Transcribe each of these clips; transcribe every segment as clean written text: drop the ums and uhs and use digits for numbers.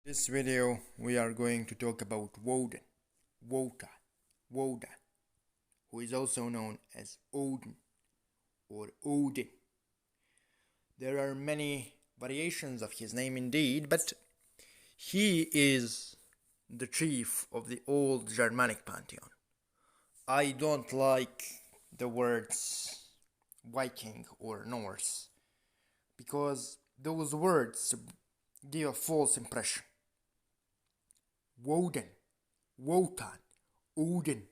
This video we are going to talk about Wotan, who is also known as Odin or Odin. There are many variations of his name indeed, but he is the chief of the old Germanic pantheon. I don't like the words Viking or Norse because those words give a false impression. Wotan, Odin,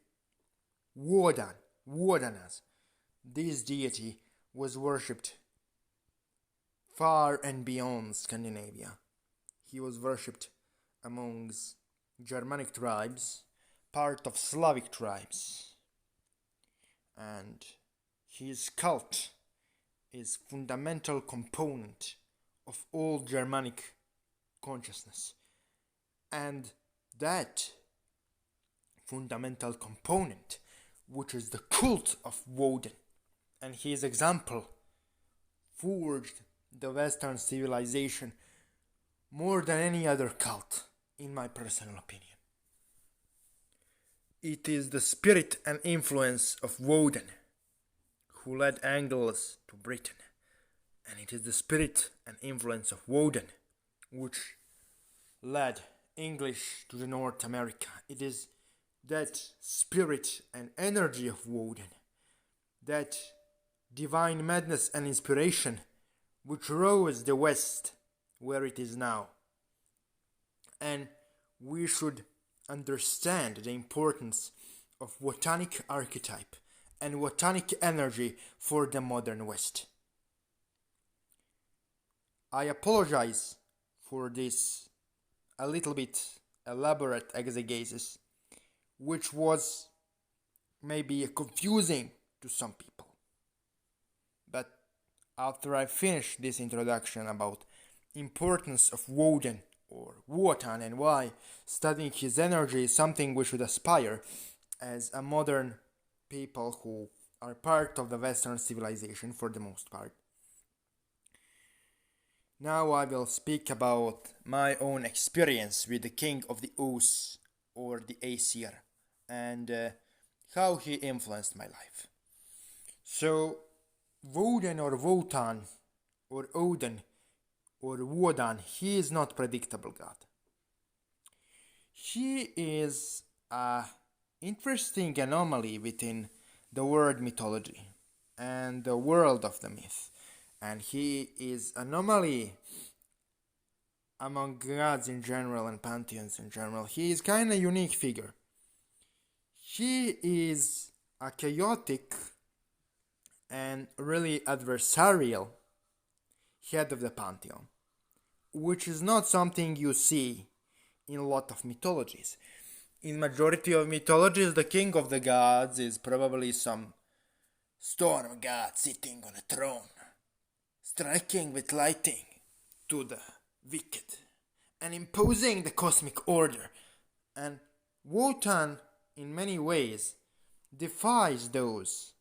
Wodanaar. This deity was worshipped far and beyond Scandinavia. He was worshipped amongst Germanic tribes, part of Slavic tribes, and his cult is fundamental component of all Germanic consciousness, and that fundamental component, which is the cult of Woden, and his example forged the Western civilization more than any other cult, in my personal opinion. It is the spirit and influence of Woden who led Angles to Britain, and it is the spirit and influence of Woden which led English to the North America. It is that spirit and energy of Woden, that divine madness and inspiration which rose the West where it is now. And we should understand the importance of Wotanic archetype and Wotanic energy for the modern West. I apologize for this a little bit elaborate exegesis, which was maybe confusing to some people. But after I finish this introduction about importance of Woden or Wotan and why studying his energy is something we should aspire as a modern people who are part of the Western civilization for the most part. Now I will speak about my own experience with the King of the Oos or the Aesir and how he influenced my life. So Woden or Wotan or Odin or Wodan, he is not predictable god. He is an interesting anomaly within the world mythology and the world of the myth. And he is anomaly among gods in general and pantheons in general. He is kind of unique figure. He is a chaotic and really adversarial head of the pantheon, which is not something you see in a lot of mythologies. In majority of mythologies, the king of the gods is probably some storm god sitting on a throne, striking with lightning to the wicked and imposing the cosmic order. And Wotan, in many ways, defies those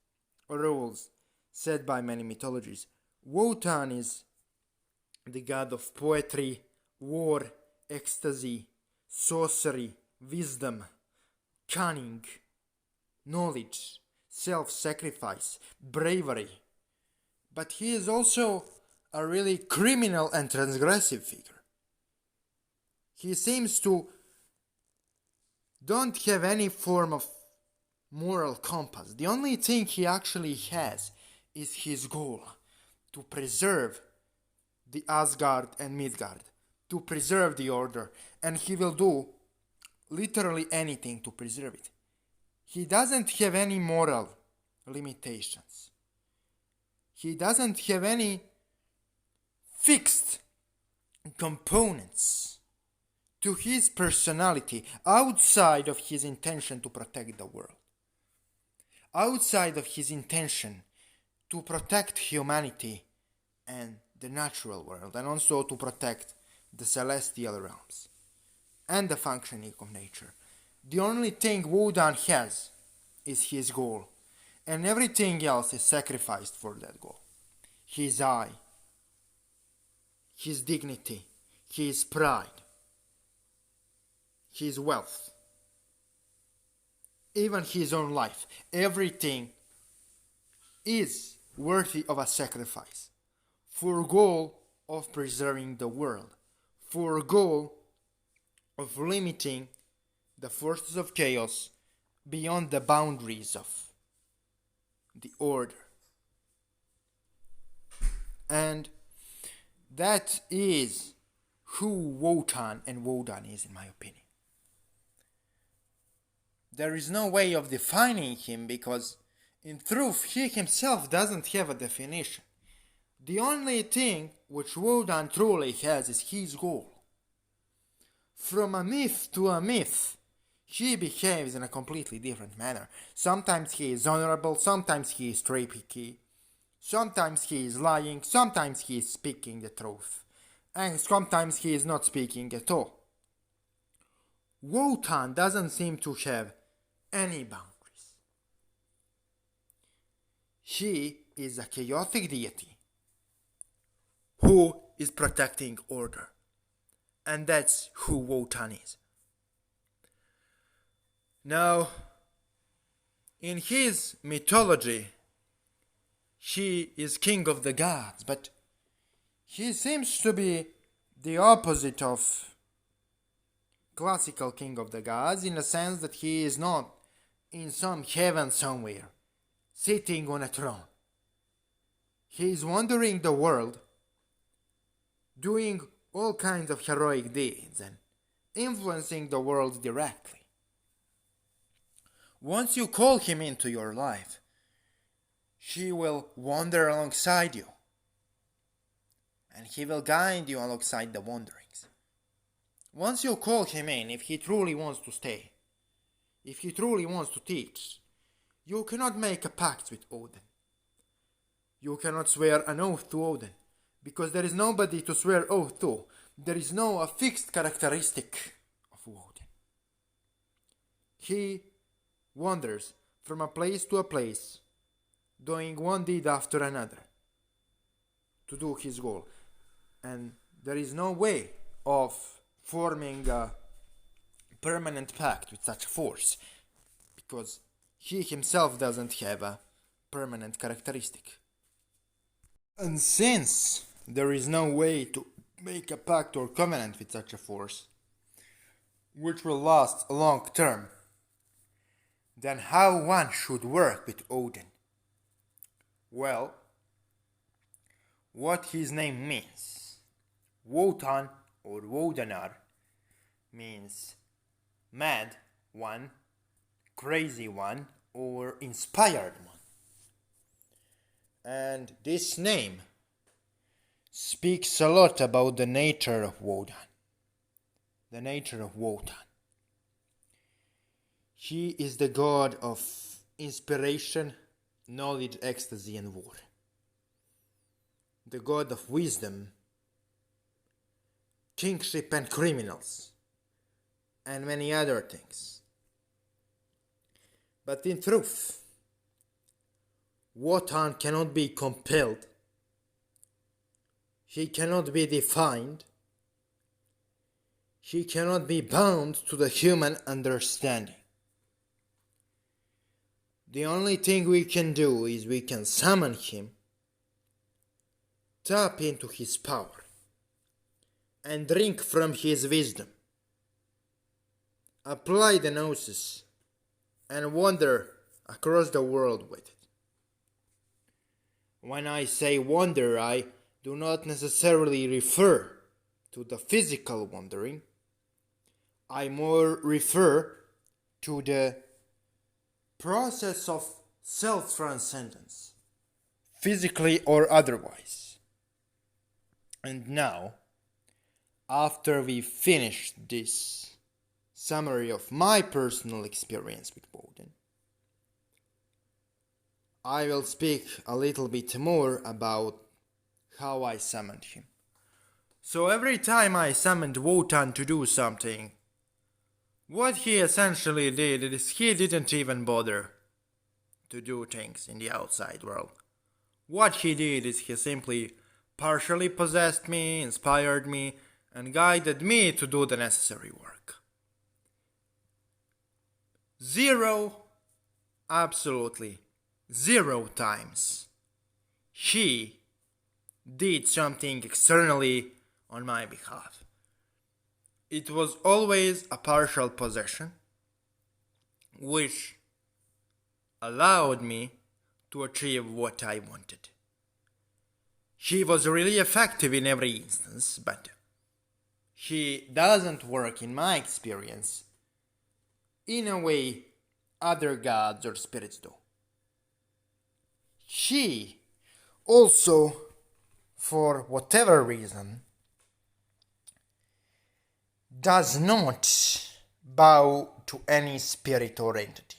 rules set by many mythologies. Wotan is the god of poetry, war, ecstasy, sorcery, wisdom, cunning, knowledge, self-sacrifice, bravery. But he is also a really criminal and transgressive figure. He seems to don't have any form of moral compass. The only thing he actually has is his goal to preserve the Asgard and Midgard, to preserve the order, and he will do literally anything to preserve it. He doesn't have any moral limitations. He doesn't have any fixed components to his personality outside of his intention to protect the world, outside of his intention to protect humanity and the natural world, and also to protect the celestial realms and the functioning of nature. The only thing Wodan has is his goal, and everything else is sacrificed for that goal. His eye, his dignity, his pride, his wealth, even his own life. Everything is worthy of a sacrifice for goal of preserving the world, for goal of limiting the forces of chaos beyond the boundaries of the order. And that is who Wotan and Wodan is, in my opinion. There is no way of defining him because, in truth, he himself doesn't have a definition. The only thing which Wodan truly has is his goal. From a myth to a myth, he behaves in a completely different manner. Sometimes he is honorable, sometimes he is tricky, sometimes he is lying, sometimes he is speaking the truth, and sometimes he is not speaking at all. Wotan doesn't seem to have any boundaries. He is a chaotic deity who is protecting order. And that's who Wotan is. Now, in his mythology, he is king of the gods, but he seems to be the opposite of classical king of the gods in the sense that he is not in some heaven somewhere, sitting on a throne. He is wandering the world, doing all kinds of heroic deeds and influencing the world directly. Once you call him into your life, he will wander alongside you, and he will guide you alongside the wanderings. Once you call him in, if he truly wants to stay, if he truly wants to teach, you cannot make a pact with Odin. You cannot swear an oath to Odin, because there is nobody to swear oath to. There is no fixed characteristic of Wotan. He wanders from a place to a place, doing one deed after another to do his goal. And there is no way of forming a permanent pact with such a force, because he himself doesn't have a permanent characteristic. And since there is no way to make a pact or covenant with such a force, which will last a long term, then how one should work with Odin? Well, what his name means. Wotan or Wodanaar means mad one, crazy one, or inspired one. And this name speaks a lot about the nature of Wotan, the nature of Wotan. He is the god of inspiration, knowledge, ecstasy, and war. The god of wisdom, kingship, and criminals, and many other things. But in truth, Wotan cannot be compelled. He cannot be defined. He cannot be bound to the human understanding. The only thing we can do is we can summon him, tap into his power, and drink from his wisdom. Apply the gnosis and wander across the world with it. When I say wander, I do not necessarily refer to the physical wandering. I more refer to the process of self-transcendence, physically or otherwise. And now, after we finish this summary of my personal experience with Wotan, I will speak a little bit more about how I summoned him. So every time I summoned Wotan to do something, what he essentially did is he didn't even bother to do things in the outside world. What he did is he simply partially possessed me, inspired me, and guided me to do the necessary work. Zero, absolutely zero times he did something externally on my behalf. It was always a partial possession, which allowed me to achieve what I wanted. He was really effective in every instance, but he doesn't work, in my experience, in a way other gods or spirits do. He also, for whatever reason, does not bow to any spirit or entity.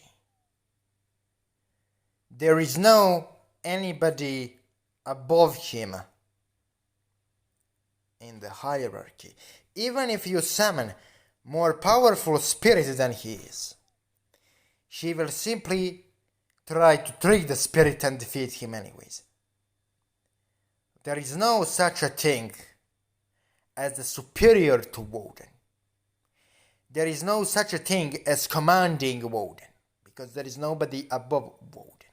There is no anybody above him in the hierarchy. Even if you summon more powerful spirit than he is, he will simply try to trick the spirit and defeat him anyways. There is no such a thing as the superior to Wotan. There is no such a thing as commanding Wotan, because there is nobody above Wotan.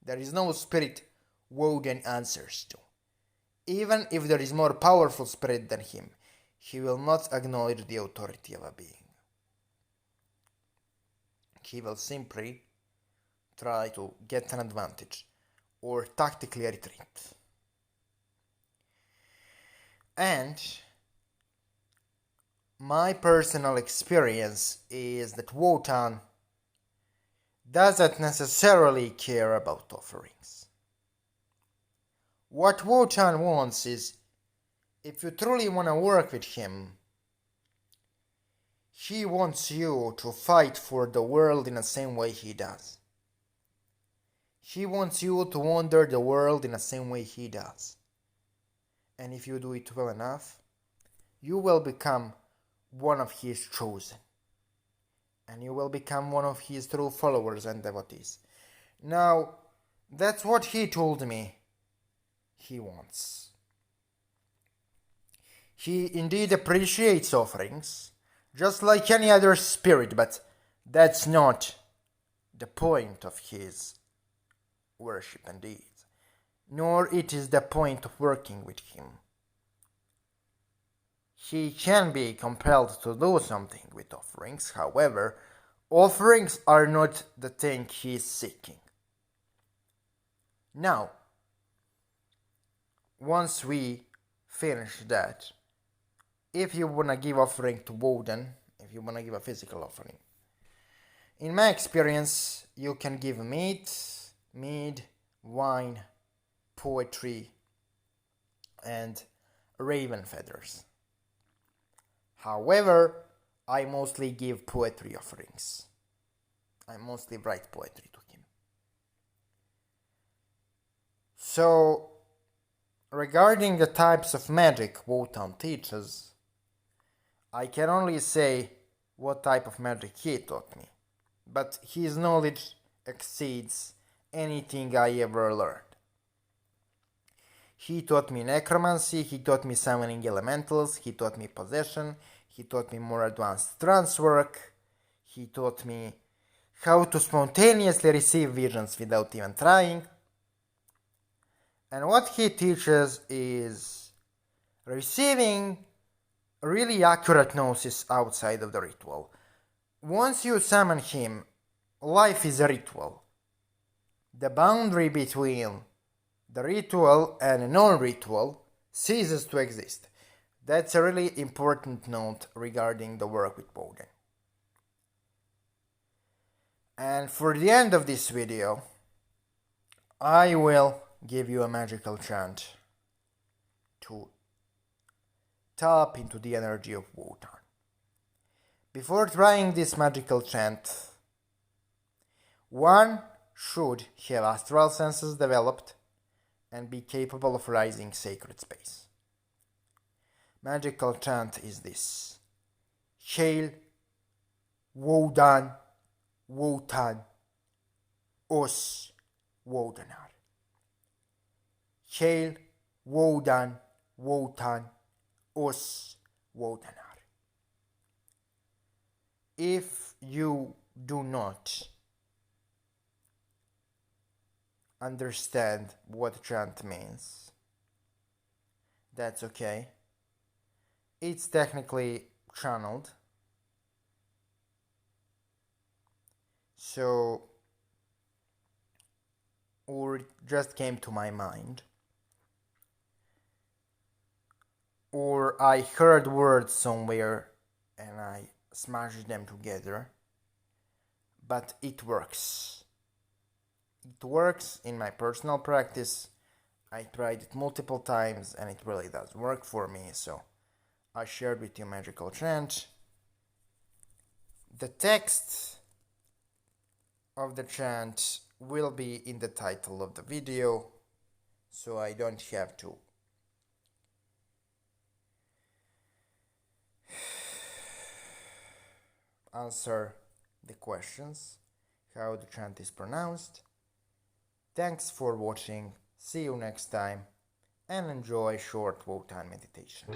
There is no spirit Wotan answers to. Even if there is more powerful spirit than him, he will not acknowledge the authority of a being. He will simply try to get an advantage or tactically retreat. And my personal experience is that Wotan doesn't necessarily care about offerings. What Wotan wants is, if you truly want to work with him, he wants you to fight for the world in the same way he does. He wants you to wander the world in the same way he does. And if you do it well enough, you will become one of his chosen. And you will become one of his true followers and devotees. Now, that's what he told me he wants. He indeed appreciates offerings, just like any other spirit, but that's not the point of his worship and deeds, nor it is the point of working with him. He can be compelled to do something with offerings, however, offerings are not the thing he is seeking. Now, once we finish that, if you want to give offering to Wotan, if you want to give a physical offering, in my experience, you can give meat, mead, wine, poetry, and raven feathers. However, I mostly give poetry offerings. I mostly write poetry to him. So, regarding the types of magic Wotan teaches, I can only say what type of magic he taught me, but his knowledge exceeds anything I ever learned. He taught me necromancy, he taught me summoning elementals, he taught me possession, he taught me more advanced trance work, he taught me how to spontaneously receive visions without even trying. And what he teaches is receiving really accurate gnosis outside of the ritual. Once you summon him, life is a ritual. The boundary between the ritual and non-ritual ceases to exist. That's a really important note regarding the work with Wotan. And for the end of this video, I will give you a magical chant to tap into the energy of Wotan. Before trying this magical chant, one should have astral senses developed and be capable of rising sacred space. Magical chant is this: Hail Wodan, Wotan, Os Wodanaar. Hail Wodan, Wotan, Os Wodanaar. If you do not understand what chant means, that's okay. It's technically channeled, so, or it just came to my mind, or I heard words somewhere and I smashed them together, but it works. It works in my personal practice. I tried it multiple times and it really does work for me, so I shared with you magical chant. The text of the chant will be in the title of the video, so I don't have to answer the questions how the chant is pronounced. Thanks for watching, see you next time, and enjoy short Wotan meditation.